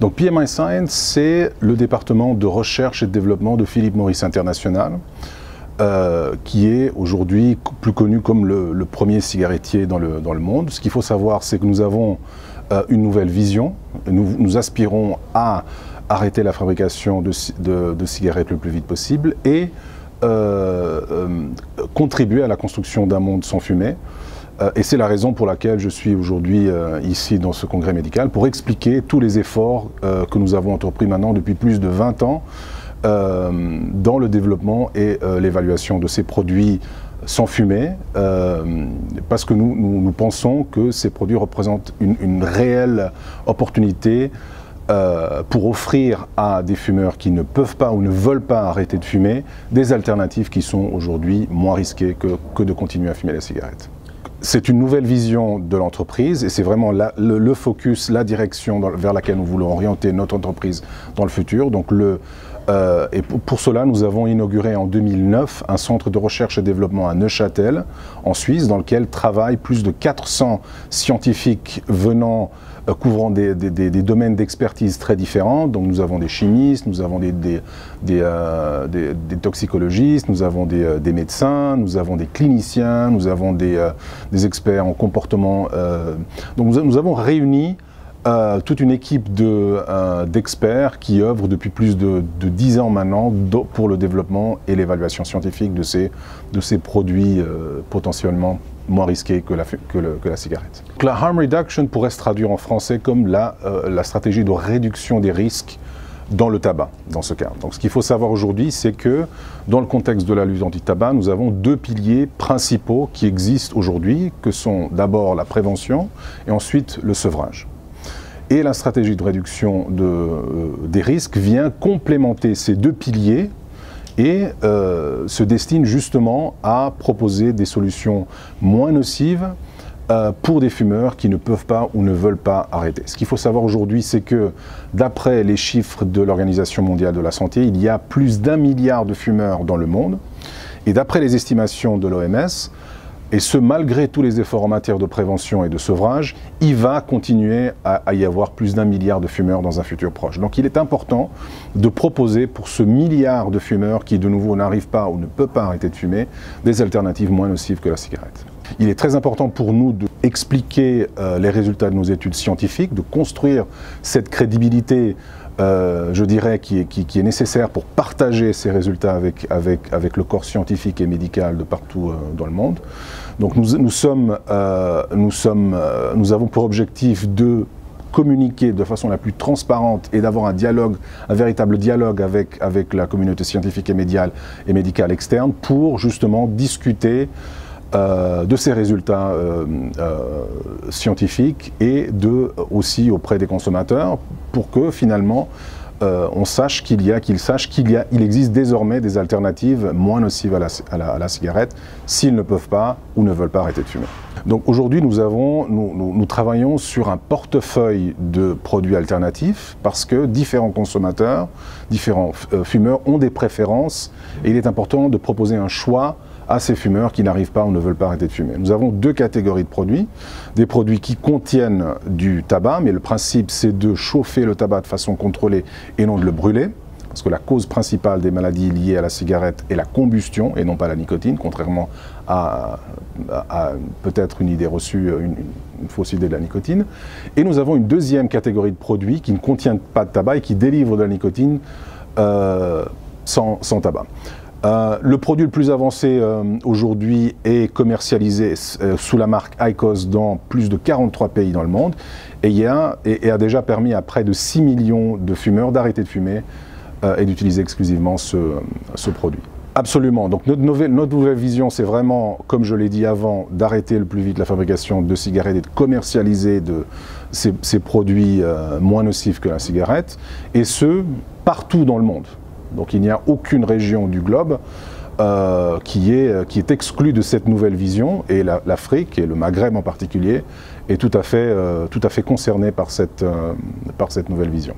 Donc PMI Science, c'est le département de recherche et de développement de Philip Morris International, qui est aujourd'hui plus connu comme le premier cigarettier dans le monde. Ce qu'il faut savoir, c'est que nous avons une nouvelle vision. Nous aspirons à arrêter la fabrication de cigarettes le plus vite possible et contribuer à la construction d'un monde sans fumée. Et c'est la raison pour laquelle je suis aujourd'hui ici dans ce congrès médical, pour expliquer tous les efforts que nous avons entrepris maintenant depuis plus de 20 ans dans le développement et l'évaluation de ces produits sans fumée, parce que nous pensons que ces produits représentent une réelle opportunité pour offrir à des fumeurs qui ne peuvent pas ou ne veulent pas arrêter de fumer des alternatives qui sont aujourd'hui moins risquées que de continuer à fumer la cigarette. C'est une nouvelle vision de l'entreprise et c'est vraiment le focus, la direction vers laquelle nous voulons orienter notre entreprise dans le futur. Donc et pour cela, nous avons inauguré en 2009 un centre de recherche et développement à Neuchâtel, en Suisse, dans lequel travaillent plus de 400 scientifiques couvrant des domaines d'expertise très différents. Donc nous avons des chimistes, nous avons des toxicologistes, nous avons des médecins, nous avons des cliniciens, nous avons des experts en comportement. Donc nous avons réuni toute une équipe d'experts qui œuvrent depuis plus de 10 ans maintenant pour le développement et l'évaluation scientifique de ces produits potentiellement moins risqués que la cigarette. Donc, la harm reduction pourrait se traduire en français comme la stratégie de réduction des risques dans le tabac, dans ce cas. Donc ce qu'il faut savoir aujourd'hui, c'est que dans le contexte de la lutte anti-tabac, nous avons deux piliers principaux qui existent aujourd'hui, que sont d'abord la prévention et ensuite le sevrage. Et la stratégie de réduction des risques vient complémenter ces deux piliers et se destine justement à proposer des solutions moins nocives pour des fumeurs qui ne peuvent pas ou ne veulent pas arrêter. Ce qu'il faut savoir aujourd'hui, c'est que d'après les chiffres de l'Organisation mondiale de la santé, il y a plus d'1 milliard de fumeurs dans le monde. Et d'après les estimations de l'OMS, et ce malgré tous les efforts en matière de prévention et de sevrage, il va continuer à y avoir plus d'1 milliard de fumeurs dans un futur proche. Donc il est important de proposer pour ce milliard de fumeurs qui de nouveau n'arrivent pas ou ne peuvent pas arrêter de fumer, des alternatives moins nocives que la cigarette. Il est très important pour nous d'expliquer les résultats de nos études scientifiques, de construire cette crédibilité je dirais, qui est nécessaire pour partager ces résultats avec le corps scientifique et médical de partout dans le monde. Donc nous avons pour objectif de communiquer de façon la plus transparente et d'avoir un véritable dialogue avec la communauté scientifique et médicale externe pour justement discuter de ces résultats scientifiques et aussi auprès des consommateurs pour que finalement il existe désormais des alternatives moins nocives à la cigarette s'ils ne peuvent pas ou ne veulent pas arrêter de fumer. Donc aujourd'hui nous travaillons sur un portefeuille de produits alternatifs parce que différents consommateurs, différents fumeurs ont des préférences et il est important de proposer un choix à ces fumeurs qui n'arrivent pas ou ne veulent pas arrêter de fumer. Nous avons deux catégories de produits. Des produits qui contiennent du tabac, mais le principe c'est de chauffer le tabac de façon contrôlée et non de le brûler, parce que la cause principale des maladies liées à la cigarette est la combustion et non pas la nicotine, contrairement à peut-être une idée reçue, une fausse idée de la nicotine. Et nous avons une deuxième catégorie de produits qui ne contiennent pas de tabac et qui délivrent de la nicotine sans tabac. Le produit le plus avancé aujourd'hui est commercialisé sous la marque IQOS dans plus de 43 pays dans le monde et a déjà permis à près de 6 millions de fumeurs d'arrêter de fumer et d'utiliser exclusivement ce produit. Absolument. Donc notre nouvelle vision, c'est vraiment, comme je l'ai dit avant, d'arrêter le plus vite la fabrication de cigarettes et de commercialiser ces produits moins nocifs que la cigarette, et ce, partout dans le monde. Donc il n'y a aucune région du globe qui est exclue de cette nouvelle vision, et l'Afrique, et le Maghreb en particulier, est tout à fait concernée par cette nouvelle vision.